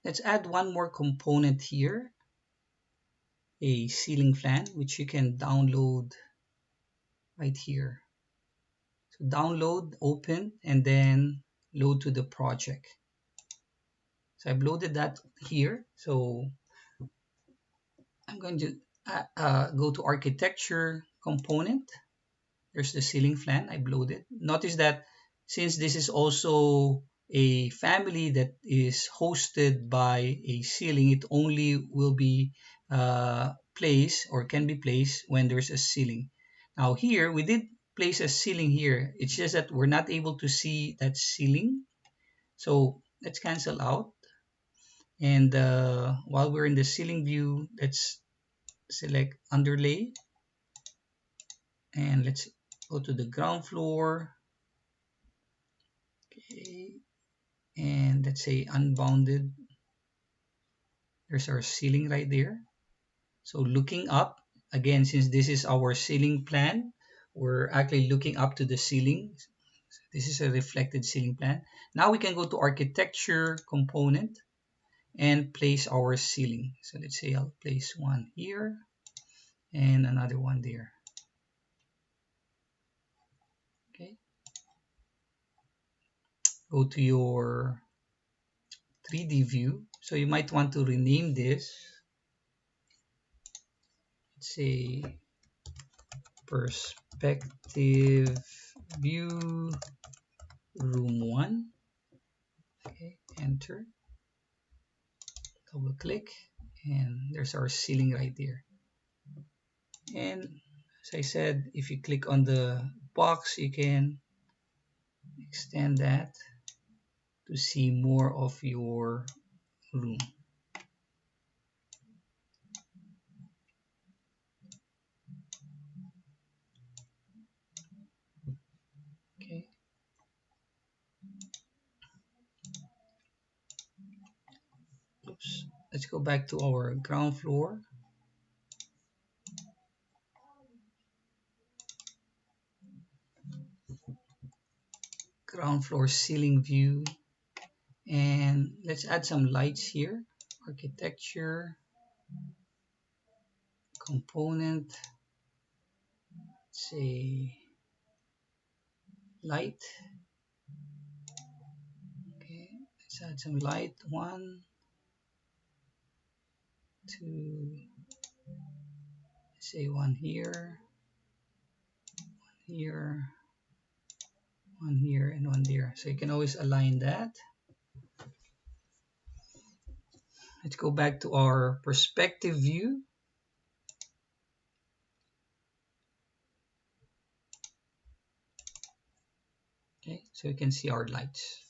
let's add one more component here, a ceiling fan, which you can download right here. So download, open, and then load to the project. So I've loaded that here. So I'm going to go to architecture component. There's the ceiling fan I've loaded. Notice that since this is also a family that is hosted by a ceiling, it only will be placed or can be placed when there's a ceiling. Now here, we did place a ceiling here. It's just that we're not able to see that ceiling. So let's cancel out. And while we're in the ceiling view, let's select underlay. And let's go to the ground floor. Okay. And let's say unbounded. There's our ceiling right there. So looking up, again, since this is our ceiling plan, we're actually looking up to the ceiling. This is a reflected ceiling plan. Now we can go to architecture component and place our ceiling. So let's say I'll place one here and another one there. Okay. Go to your 3D view. So you might want to rename this. Let's say perspective view room 1. Okay, enter, double click, and there's our ceiling right there. And as I said, if you click on the box, you can extend that to see more of your room. Okay. Oops. Let's go back to our ground floor. Ground floor ceiling view. And let's add some lights here. Architecture, component, say light. Okay, let's add some light. 1, 2, say one here, one here, one here, and one there. So you can always align that. Let's go back to our perspective view. Okay, so you can see our lights.